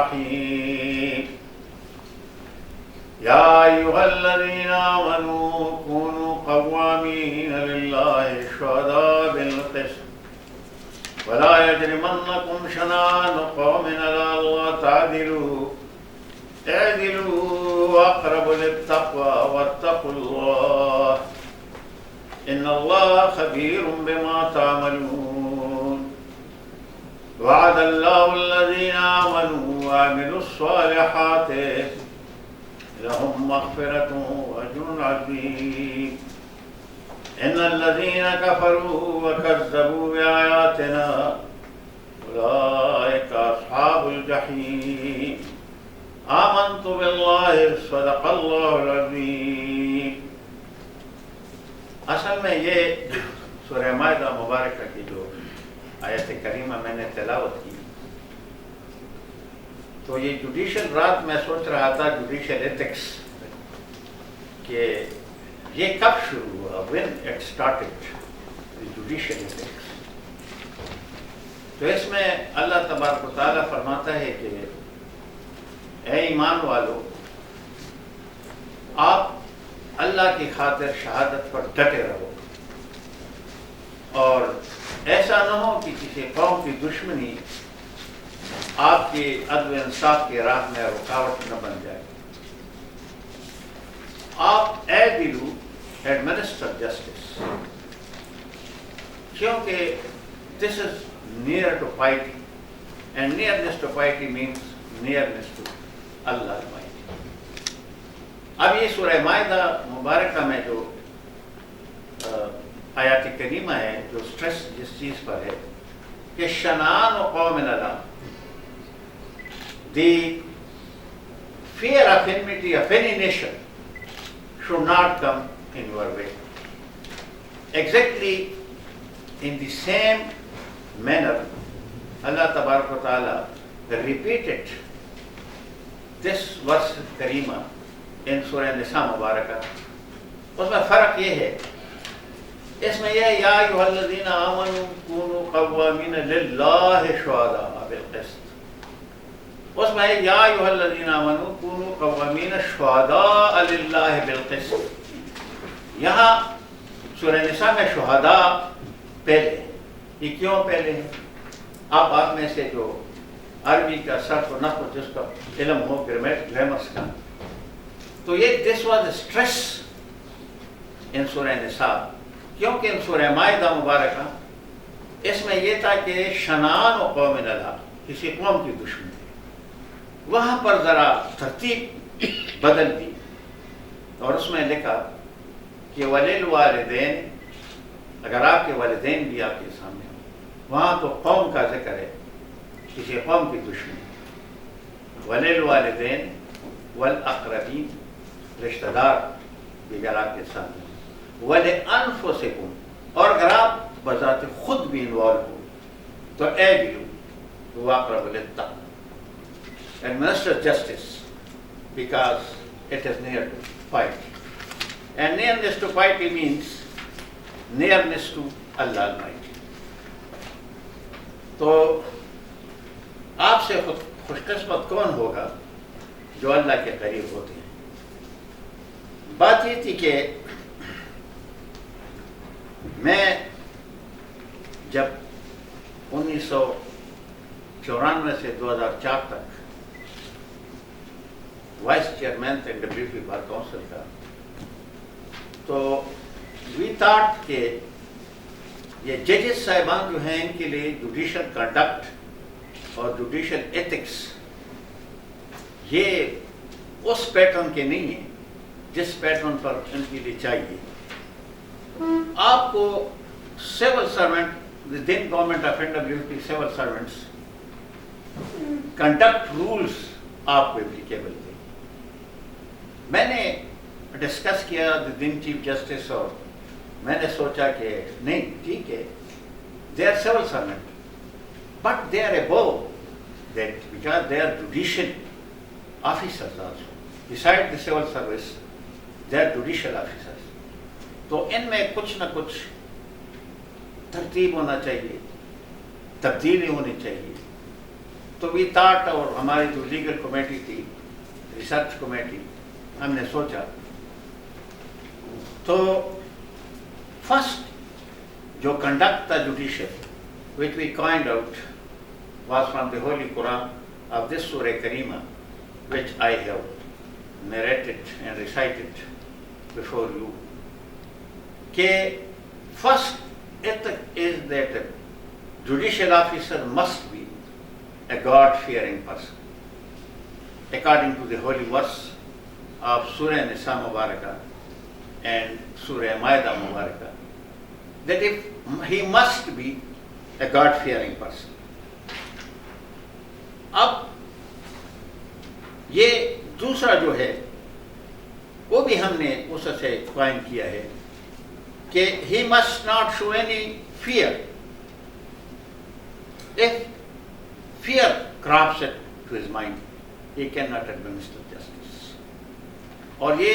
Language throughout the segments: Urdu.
الرحيم يا أيها الذين آمنوا كونوا قوامين لله شهداء بالقسط ولا يجرمنكم شنآن قوم على ألا تعدلوا اعدلوا أقرب للتقوى واتقوا الله إن الله خبير بما تعملون وعد الله الذين آمنوا وعملوا الصالحات لهم مغفرة وأجر عظيم إن الذين كفروا وكذبوا بآياتنا أولئك أصحاب الجحيم آمنت بالله صدق اللہ العظیم. اصل میں یہ سورہ مائدہ مبارکہ کی جو آیت کریمہ میں نے تلاوت کی تو یہ جوڈیشل رات میں سوچ رہا تھا جوڈیشل ایتھکس کہ یہ کب شروع ہوا when it started judicial ethics. تو اس میں اللہ تبارک و تعالیٰ فرماتا ہے کہ اے ایمان والو آپ اللہ کی خاطر شہادت پر ڈٹے رہو اور ایسا نہ ہو کہ کسی قوم کی دشمنی آپ کی عدل و انصاف کی راہ میں رکاوٹ نہ بن جائے. آپ اعدلوا ایڈمنسٹر جسٹس کیونکہ this is near to piety and nearness to piety means nearness to اللہ المائدہ. اب یہ سورہ مائدہ مبارکہ میں جو آیات کریمہ ہے جو سٹریس جس چیز پر ہے کہ شنآن قوم علی the fear of enmity of any nation should not come in your way. Exactly in the same manner Allah Tabarak wa Ta'ala repeated this verse kareema in Surah Nisa Mubarakah. اس میں فرق یہ ہے اس میں یہ یا ایھا الذین آمنوا کونوا قوامین للہ شہداء بالقسط. اس میں یا ایھا الذین آمنوا کونوا قوامین شہداء للہ بالقسط. یہاں سورہ نساء میں شہداء پہلے. یہ کیوں پہلے ہے؟ آپ بعد میں سے جو عربی کا صرف و نحو جس کا علم ہو گرامرس کا تو یہ دس واز اسٹریس ان سورہ نساء کیونکہ ان سورہ مائدہ مبارکہ اس میں یہ تھا کہ شنآن و قوم علی کسی قوم کی دشمنی وہاں پر ذرا ترتیب بدل دی اور اس میں لکھا کہ وللوالدین اگر آپ کے والدین بھی آپ کے سامنے ہوں وہاں تو قوم کا ذکر ہے کسی قوم کی دشمنی. وللوالدین والاقربین رشتہ دار بھی اگر آپ کے سامنے ہوں ولانفسکم اور اگر آپ بذات خود بھی انوالو ہو تو اعدلوا واقربوا للتقوی. Administer justice because it is near to piety. And nearness to piety means nearness to Allah Almighty. تو آپ سے خوش قسمت کون ہوگا جو اللہ کے قریب ہوتے ہیں. بات یہ تھی کہ میں جب 1994 سے 2004 تک وائس چیئرمین تھے WP بار کونسل کا تو وی تھاٹ کہ یہ ججز صاحبان جو ہیں ان کے لیے جوڈیشل کنڈکٹ اور جوڈیشل ایتھکس یہ اس پیٹرن کے نہیں ہیں جس پیٹرن پر ان کے لیے چاہیے. آپ کو civil servant within government of NWP civil servants conduct rules آپ کو اپلیکیبل تھے. میں نے ڈسکس کیا ودن چیف جسٹس اور میں نے سوچا کہ نہیں ٹھیک ہے they are civil servant but they are above that because they are judicial officers also beside the civil service they are judicial officers. تو ان میں کچھ نہ کچھ ترتیب ہونا چاہیے تبدیلی ہونی چاہیے. تو وی تھاٹ، اور ہماری جو لیگل کمیٹی تھی، ریسرچ کمیٹی، ہم نے سوچا تو فرسٹ جو کنڈکٹ تھا judicial which we coined out was from the Holy Quran of this Surah Karima, which I have narrated and recited before you. Ke first ethic is that a judicial officer must be a God-fearing person. According to the holy verse of Surah Nisa Mubarakah and Surah Maida Mubarakah, that if he must be a God-fearing person. اب یہ دوسرا جو ہے وہ بھی ہم نے اس سے قائم کیا ہے کہ he must not show any fear. If fear crops into his mind, he cannot administer justice. اور یہ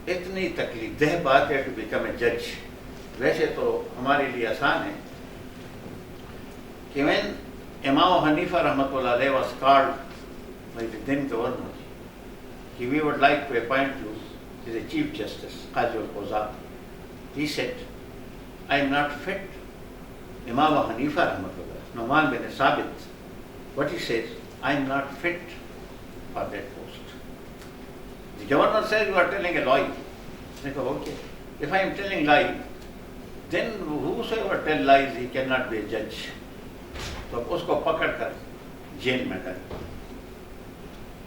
اتنی تکلیف دہ بات ہے to become a judge. ویسے تو ہمارے لیے آسان ہے کہ when Imam Hanifa Rahmatullah Alayhi was called by the then governor, we would like to appoint you as a Chief Justice, Qadi al-Qudha. He said, I am not fit. Imam Hanifa Rahmatullah, Nu'man bin Sabit, what he says, I am not fit for that post. The governor says, you are telling a lie. I go, okay. If I am telling lie, then whosoever tells lies, he cannot be a judge. تو اس کو پکڑ کر جیل میں ڈالے.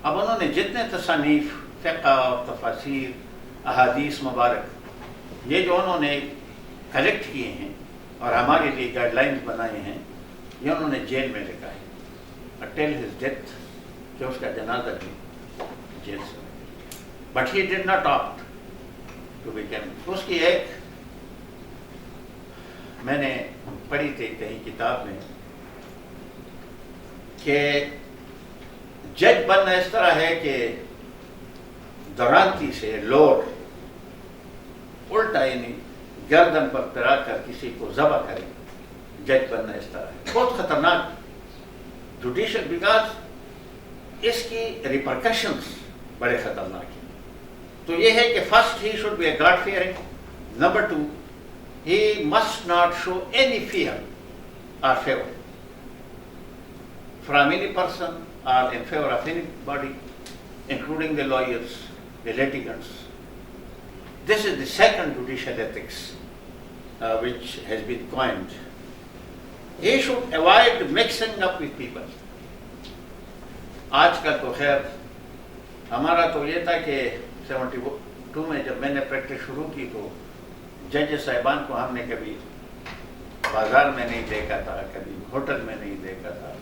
اب انہوں نے جتنے تصانیف، فقہ اور تفاسیر، احادیث مبارک یہ جو انہوں نے کلیکٹ کیے ہیں اور ہمارے لیے گائیڈ لائنز بنائے ہیں، یہ انہوں نے جیل میں لکھا ہے. ٹل ہز ڈیتھ کہ اس کا جنازہ بھی جیل سے. But he did not opt to become. اس کی ایک میں نے پڑھی تھی کہیں کتاب میں کہ جج بننا اس طرح ہے کہ درانتی سے لوڈ الٹا یعنی گردن پر پرا کر کسی کو ذبح کرے. جج بننا اس طرح ہے. بہت خطرناک جوڈیشل، بیکاز اس کی ریپرکشنز بڑے خطرناک ہیں. تو یہ ہے کہ first he should be a God fearing. Number 2 he must not show any fear or favor from any person or in favor of anybody, including the lawyers, the litigants. This is the second judicial ethics which has been coined. He should avoid mixing up with people. آج کل تو خیر ہمارا تو یہ تھا کہ 72 میں جب میں نے پریکٹس شروع کی تو جج صاحبان کو ہم نے کبھی بازار میں نہیں دیکھا تھا، کبھی ہوٹل میں نہیں دیکھا تھا.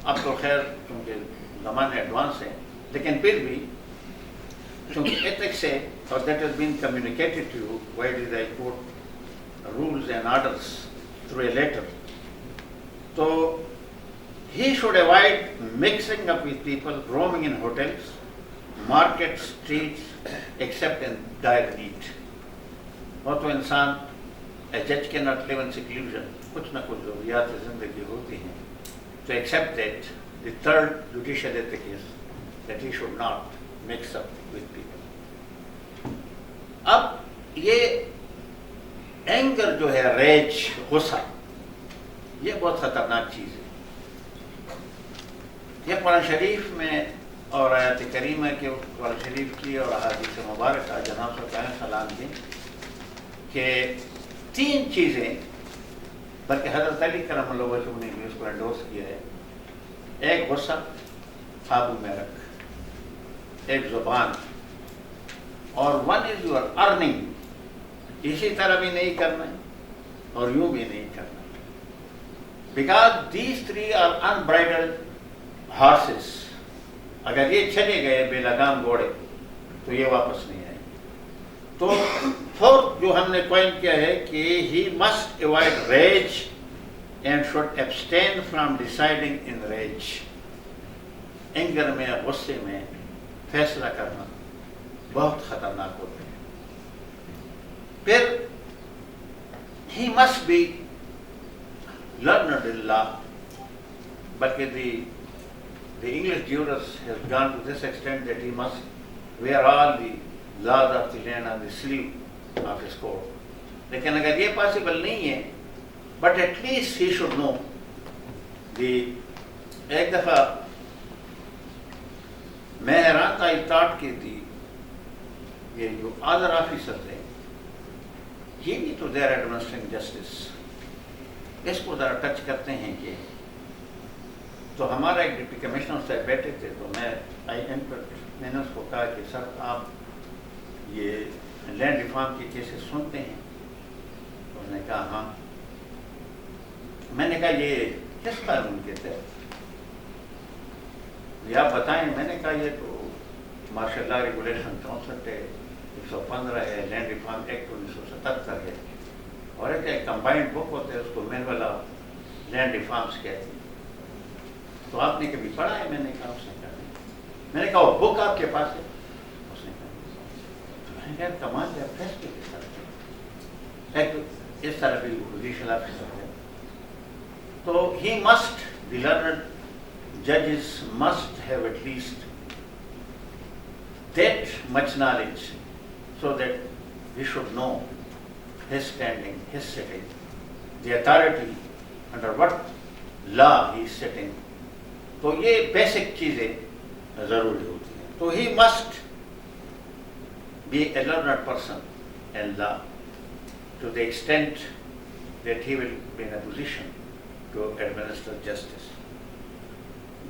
اب تو خیر کیونکہ زمانے ایڈوانس ہیں، لیکن پھر بھی چونکہ ایتھکس ہے اور that has been communicated to you why did I quote rules and orders through a letter. تو he should avoid mixing up with people roaming in hotels, market, streets except in dire need. اور تو انسان اے جج کے ناٹ لیو ان سیکلوژن، کچھ نہ کچھ ضروریات زندگی ہوتی ہیں. To accept that, the third judicial ethic is that he should not mix up with people. اب یہ اینگر جو ہے، ریج، غصہ، یہ بہت خطرناک چیز ہے. یہ قرآن شریف میں اور آیات کریمہ کے قرآن شریف کی اور احادیث مبارکہ جناب صلی اللہ علیہ وسلم کی کہ 3 چیزیں، بلکہ حضرت علی کرم اللہ وجہہ نے بھی اس کو انڈورس کیا ہے. ایک غصہ قابو میں رکھ، ایک زبان، اور ون از یور ارننگ. اسی طرح بھی نہیں کرنا ہے اور یوں بھی نہیں کرنا. Because these 3 are unbridled horses. اگر یہ چلے گئے بے لگام گھوڑے تو یہ واپس نہیں آئے. تو فورتھ جو ہم نے کوائن کیا ہے کہ he must avoid raise and should abstain from deciding in raise. Anger میں، غصے میں فیصلہ کرنا بہت خطرناک ہوتا ہے. پھر he must be learned in law. بلکہ the English jurors has gone to this extent that he must wear all the laws of the land on the sleeve of his coat. لیکن اگر یہ پاسبل نہیں ہے, but at least he should know ایک دفعہ میں حیران تھا, I thought کہ یہ جو other officers ہیں, یہ بھی تو they are administering justice. اس کو ذرا ٹچ کرتے ہیں کہ تو ہمارا ایک ڈپٹی کمشنر صاحب بیٹھے تھے, تو میں نے اس کو کہا کہ سر آپ یہ لینڈ ریفارم کی کیسز سنتے ہیں؟ اس نے کہا ہاں. میں نے کہا یہ کس قانون کے تحت یہ آپ بتائیں. میں نے کہا یہ تو ماشاء اللہ ریگولیشن 64 ہے, 115 ہے, لینڈ ریفارم ایکٹ 1977 ہے, اور ایک کمبائنڈ بک ہوتا ہے, اس کو مینول آف لینڈ ریفارمس کہتے ہیں. تو آپ نے کبھی پڑھا ہے؟ میں نے کہا اس نے کہا نہیں. میں نے کہا وہ بک آپ کے پاس ہے؟ اس نے کہا. میں نے کہا کمال ہے, فیصلے کے ساتھ ایک اس طرح بھی جوڈیشل آفیسر ہے. تو he must, the learned judges must have at least that much knowledge so that he should know his standing, his sitting, the authority under what law he is sitting. تو یہ بیسک چیزیں ضروری ہوتی ہیں. تو he must be a learned person in law to the extent that he will be in a position to administer justice.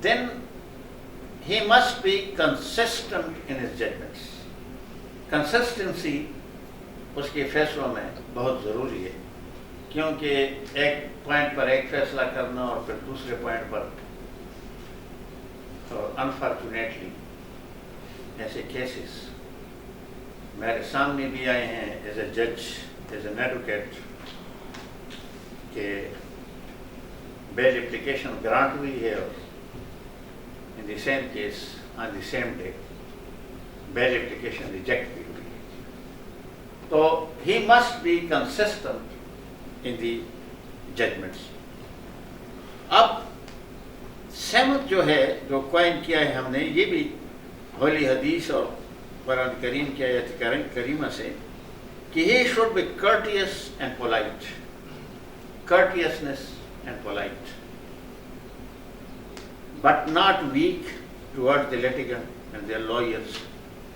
Then he must be consistent in his judgments. Consistency اس کے فیصلوں میں بہت ضروری ہے, کیونکہ ایک پوائنٹ پر ایک فیصلہ کرنا اور پھر دوسرے پوائنٹ پر, اور انفارچونیٹلی ایسے کیسز میرے سامنے بھی آئے ہیں ایز اے جج, ایز این ایڈوکیٹ, کہ بیل اپلیکیشن گرانٹ ہوئی ہے اور in the same case on the same day bail application reject بھی ہوئی ہے. تو he must be consistent in the judgments. اب سمت جو ہے, جو کوائن کیا ہے ہم نے, یہ بھی ہولی حدیث اور قرآن کریم کی آیت کریمہ سے, کہ he should be courteous and polite. Courteousness and polite, but not weak towards the litigant and their lawyers.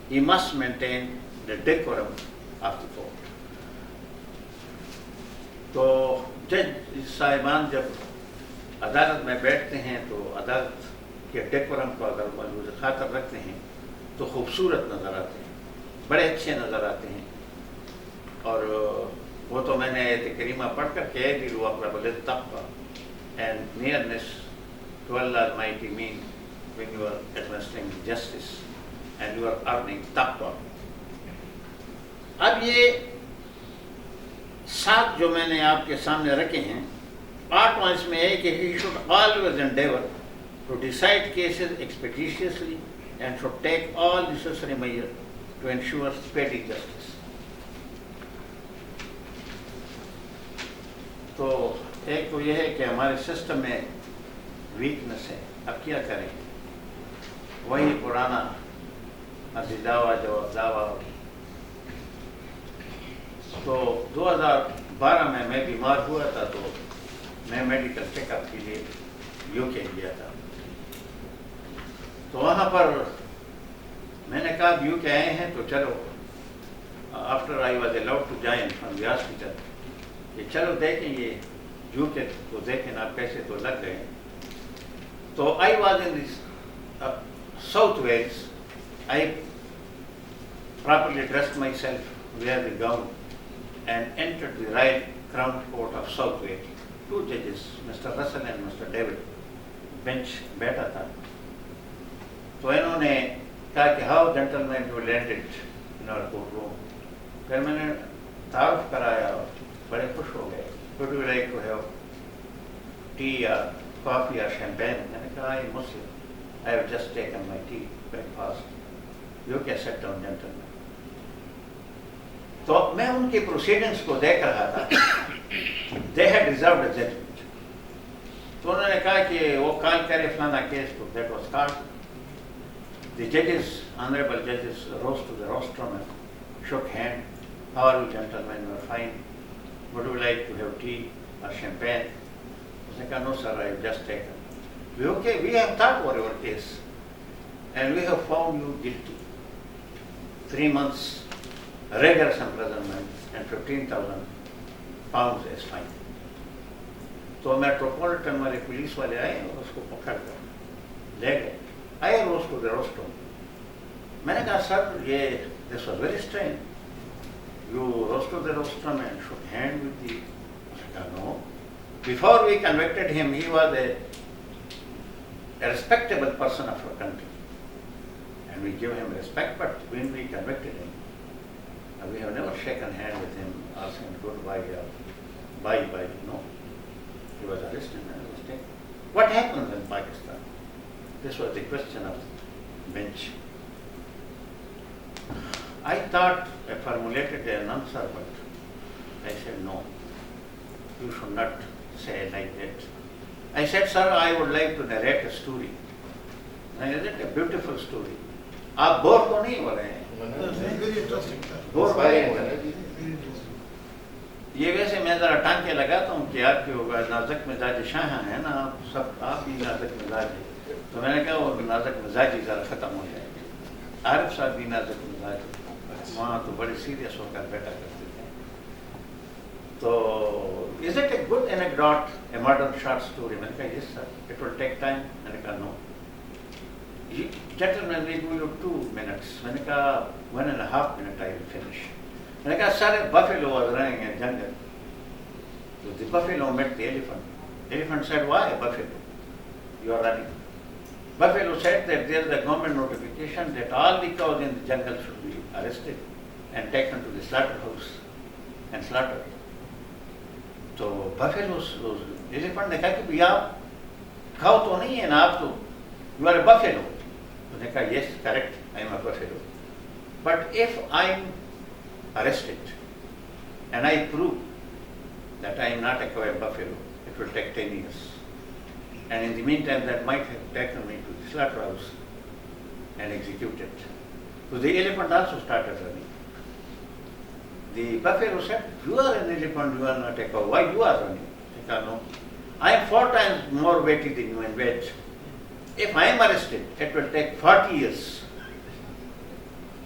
He must maintain the decorum of the court. تو جج صاحبان جب عدالت میں بیٹھتے ہیں تو عدالت کے ڈیکورم کو اگر ملحوظ خاطر رکھتے ہیں تو خوبصورت نظر آتے ہیں, بڑے اچھے نظر آتے ہیں. اور وہ تو میں نے آیت کریمہ پڑھ کر کہہ دی, اقرب للتقوی and nearness to Allah Almighty mean when you are administering justice and you are earning taqwa. اب یہ 7 جو میں نے آپ کے سامنے رکھے ہیں, 8واں اس میں ہے کہ he should always endeavor to decide cases expeditiously and should take all necessary measures to ensure speedy justice. تو ایک تو یہ ہے کہ ہمارے سسٹم میں ویکنس ہے. اب کیا کریں, وہی پرانا ابھی دعویٰ جواب دعویٰ. تو 2012 میں بیمار ہوا تھا, تو میں میڈیکل چیک اپ کے لیے UK گیا تھا. تو وہاں پر میں نے کہا UK آئے ہیں تو چلو, after I was allowed to join from the hospital, کہ چلو دیکھیں یہ UK کو دیکھیں آپ کیسے, تو لگ گئے. تو I was in this South Wales. I properly dressed myself, wear the gown and entered the Royal Crown Court of South Wales. 2 judges, Mr. Russell and Mr. David, bench بیٹھا تھا. تو انہوں نے کہا کہ how gentlemen you landed in our courtroom. پھر میں نے تعارف کرایا اور بڑے خوش ہو گئے. Would you like to have tea or coffee or champagne? میں نے کہا I am Muslim. I have just taken my tea, breakfast. You can sit down, gentlemen. تو میں ان کے پروسیڈنگس کو دیکھ رہا تھا. They had reserved a judgment. تو انہوں نے کہا کہ وہ کال کرے فلانا کیس تو that was called. The judges, honorable judges, rose to the rostrum and shook hand. How are you gentlemen? You are fine. Would you like to have tea or champagne? I said, no sir, I have just taken. Okay, we have thought over your case and we have found you guilty. 3 months rigorous imprisonment and 15,000 pounds as fine. تو میٹروپولیٹن والے پولیس والے آئے اور اس کو پکڑ کر لے گئے. I rose to the rostrum. میں نے کہا سر یہ this was very strange. You rose to the rostrum and shook hand with the. I said, no. Before we convicted him, he was a respectable person of our country. And we give him respect, but when we convicted him, we have never shaken hand with him or said goodbye or bye. No. He was arrested and was taken. What happens in Pakistan? This was the question of the bench. I thought I formulated an answer, but I said no. You should not say like that. I said, sir, I would like to narrate a story. And is it a beautiful story? آپ بور تو نہیں ہو رہے ہیں؟ بور ہو رہے ہیں. یہ ویسے میں ذرا ٹانکے لگاتا ہوں کہ آپ کے ہوگا نازک مزاج شاہ ہیں نا، آپ بھی نازک مزاج ہے. تو میں نے کہا وہ نازک مزاج ہی ذرا ختم ہو جائے گا. عارف صاحب بھی نازک مزاج ہے، وہاں تو بڑے سیریس ہو کر بیٹھا کرتے تھے. تو is it a good anecdote, a modern short story? میں نے کہا یس سر، اٹ ول ٹیک ٹائم. میں نے کہا نو. Gentlemen, we give you 2 minutes. میں نے کہا 1.5 minutes I will finish. میں نے کہا sir, a buffalo was running in jungle. So the buffalo met the elephant. Elephant said, why buffalo? You are running. Buffalo said that there is a government notification that all the cows in the jungle should be arrested and taken to the slaughterhouse and slaughtered. تو buffalo, elephant نے کہا کہ بھئی آپ کھاؤ تو نہیں ہے نا، آپ تو you are a buffalo. تو نے کہا yes, correct, I am a buffalo. But if I am arrested and I prove that I am not a buffalo, it will take 10 years. And in the meantime, that might have taken me to the slaughterhouse and executed. So the elephant also started running. The buffalo said, you are an elephant, you are not a cow. Why you are running? I said, no. I am 4 times more weighty than you in weight. If I am arrested, it will take 40 years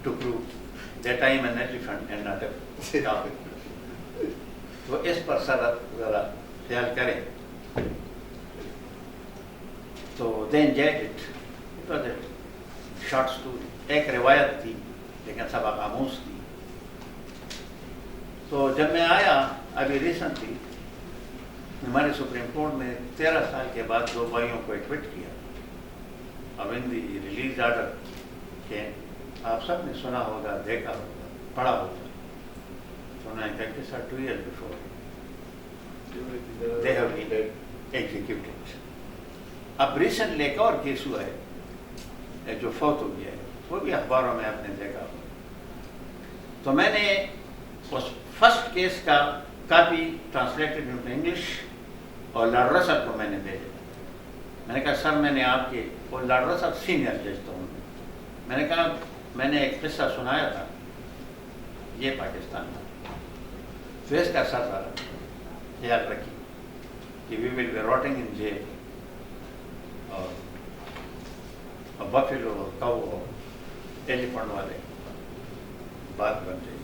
to prove that I am an elephant and not a cow. تو اس پر ذرا خیال کریں. تو they enjoyed it. It was a short story. ایک روایت تھی لیکن سبق آموز تھی. تو جب میں آیا ابھی ریسنٹلی، ہمارے سپریم کورٹ نے 13 سال کے بعد 2 بھائیوں کو ایکوٹ کیا. اب ان دی ریلیز آرڈر کہ آپ سب نے سنا ہوگا، دیکھا ہوگا، پڑھا ہوگا. تو انہوں نے کہا کہ سر 2 years before they have been executed. اب ریسنٹلی ایک اور کیس ہوا ہے جو فوت ہو گیا ہے، وہ بھی اخباروں میں آپ نے دیکھا ہوگا. تو میں نے اس فرسٹ کیس کا کاپی ٹرانسلیٹڈ انٹو انگلش اور لارڈ رسل کو میں نے بھیجا. میں نے کہا سر میں نے آپ کے، وہ لارڈ رسل سینئر جج تو ہوں. میں نے کہا میں نے ایک قصہ سنایا تھا یہ پاکستان میں، تو اس کا سر ذرا خیال رکھی کہ we will be rotting in jail اور بفیلو اور کاؤ اور ایلیفنٹ والے بات بن جائے.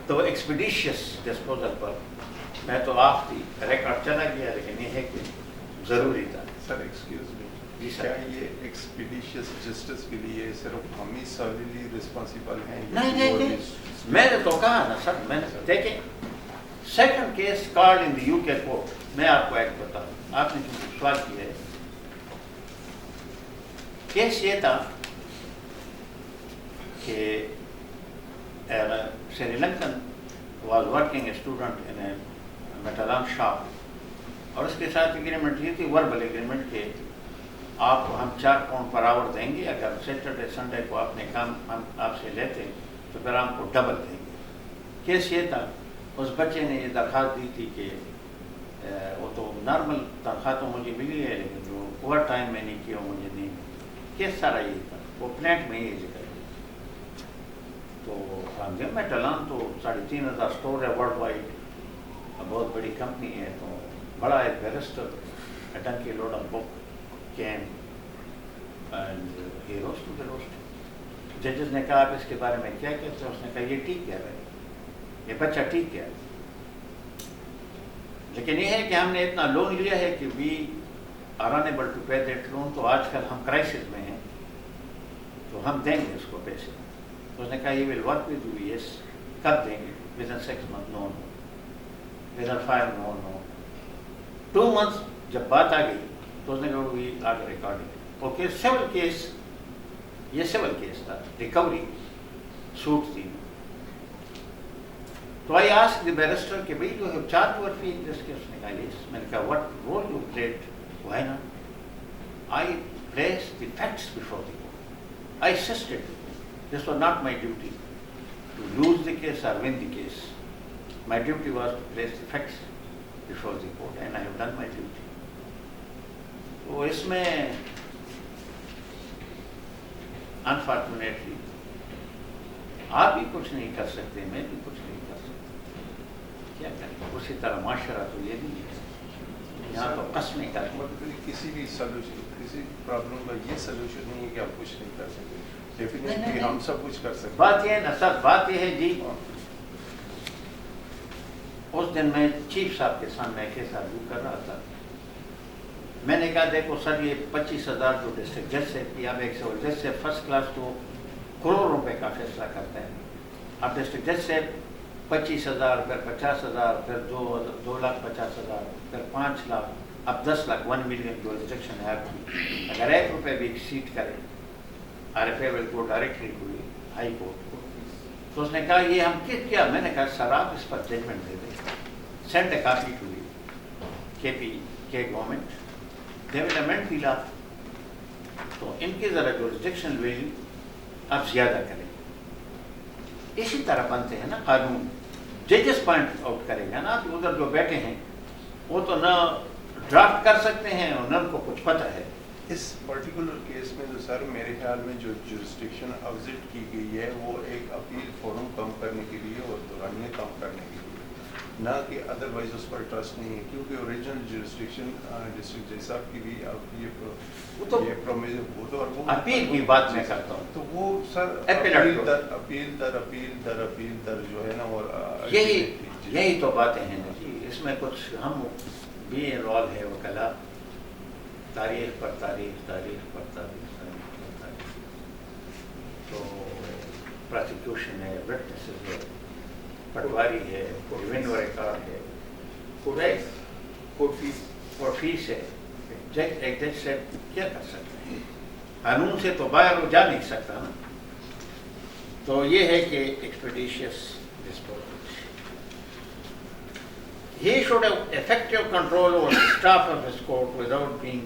تو ایکسپیڈیشیس ڈسپوزل پر میں تو آف تھی، ریکارڈ چلا گیا، لیکن یہ ہے کہ ضروری تھا. سر ایکسکیوز می، جی سر. کیا یہ ایکسپیڈیشیس جسٹس کے لیے صرف ہم ہی سولی رسپانسیبل ہیں؟ نہیں، میں نے تو کہا نا سر. میں نے دیکھیں second case called in the UK court. میں آپ کو ایک بتاؤں، آپ نے جو سوال کیا ہے، کیس یہ تھا کہ سری Lincoln was working a student in a metal shop, اور اس کے ساتھ اگریمنٹ یہ تھی، وربل اگریمنٹ کہ آپ کو ہم 4 پاؤنڈ پر آور دیں گے، اگر سیٹرڈے سنڈے کو اپنے کام ہم آپ سے لیتے تو پھر ہم کو ڈبل دیں گے. کیس یہ تھا اس بچے نے یہ درخواست دی تھی کہ وہ تو نارمل تنخواہ تو مجھے ملی ہے لیکن جو اوور ٹائم میں نے کیا مجھے نہیں، کیس سارا یہ تھا، وہ پلانٹ میں یہ ذکر ہے۔ تو رامجن میں ٹلان تو 3500 اسٹور ہے ورلڈ وائڈ، بہت بڑی کمپنی ہے، تو بڑا ایک barrister donkey load of book came and he roast to the roast. ججز نے کہا آپ اس کے بارے میں کیا کہتے ہیں؟ اس نے کہا یہ ٹھیک کہہ رہے ہیں، یہ بچہ ٹھیک کہہ رہا ہے، لیکن یہ ہے کہ ہم نے اتنا لون لیا ہے کہ we are unable to pay that loan, تو آج کل ہم کرائسس میں ہیں تو ہم دیں گے اس کو پیسے۔ تو اس نے کہا یہ will work with you, yes کب دیں گے؟ Within 6 months، no no, within 5، no no, 2 months جب بات آ گئی تو اس نے کہا we are recording. Okay, civil case, یہ سول کیس تھا، ریکوری سوٹ تھی۔ تو آئی آسک دی بیرسٹر کہ بھائی یو ہیو چارج یور فی ان دس کیس؟ اس نے کہا یس۔ میں نے کہا what role you pleaded? Why not? I place the facts before the court, I insisted this was not my duty to lose the case اور win the case, my duty was to place the facts before the court and I have done my duty. تو اس میں انفارچونیٹلی آپ بھی کچھ نہیں کر سکتے، میں بھی کچھ نہیں کر سکتا، کیا کریں؟ اسی طرح معاشرہ تو یہ نہیں ہے، یہاں تو قسمیں کریں۔ کسی بھی سلوشن، کسی پرابلم کا یہ سلوشن نہیں ہے کہ آپ کچھ نہیں کر سکتے، نہیں، ڈیفینیٹلی نہیں، ہم سب کچھ کر سکتے۔ بات یہ ہے نا سر، بات یہ ہے جی، اس دن میں چیف صاحب کے سامنے کیس آرگو کر رہا تھا، میں نے کہا دیکھو سر یہ 25,000 جو ڈسٹرکٹ جج سے کی، اب ایک سول جج سے فرسٹ کلاس تو کروڑ روپے کا فیصلہ کرتا ہے، اب ڈسٹرکٹ جج سے 25,000، پھر 50,000، پھر 2,50,000، پھر 5 لاکھ، اب 10 لاکھ، 1 million جو ریجیکشن ہے آپ کی، اگر 1 روپے بھی ایکسیڈ کرے RFA will go directly to high court. تو اس نے کہا یہ ہم کیا؟ میں نے کہا سر آپ اس پر ججمنٹ دے دیں، send a copy to the کے گورنمنٹ، دے ول امینڈ دی لا، تو ان کی ذرا جو ریجیکشن ویلیو آپ زیادہ کریں۔ اسی طرح بنتے ہیں نا قانون، ججز پوائنٹ آؤٹ کرے گا نا، آپ ادھر جو بیٹھے ہیں وہ تو نہ ڈرافٹ کر سکتے ہیں اور نہ ان کو کچھ پتہ ہے۔ اس پرٹیکولر کیس میں تو سر میرے خیال میں جو جورسڈکشن ایگزٹ کی گئی ہے وہ ایک اپیل فورم کم کرنے کے لیے اور دورانیہ کم کرنے کے لیے، نہ کہ ادروائز اس پر ٹرسٹ نہیں ہے، کیونکہ اوریجنل جورسڈکشن ڈسٹرکٹ جج صاحب کی بھی اب یہ پرومیز وہ تو، اور وہ اپیل کی بات میں کرتا ہوں، تو وہ سر اپیل در جو ہے نا، اور یہی تو باتیں ہیں نا جی، اس میں کچھ ہم بھی انوالو ہے وکلا، تاریخ پر تاریخ، تاریخ پر تاریخ، تاریخ پر تاریخ، تو پروسیکیوشن ہے، وٹنسز ہے، پٹواری ہے، ریونیو ریکارڈ ہے، کورٹ فیس ہے، جج ایک جج سے کیا کر سکتے ہیں؟ قانون سے تو باہر وہ جا نہیں سکتا نا۔ تو یہ ہے کہ ایکسپیڈیشیس disposal, he should have effective control over the staff of his court without being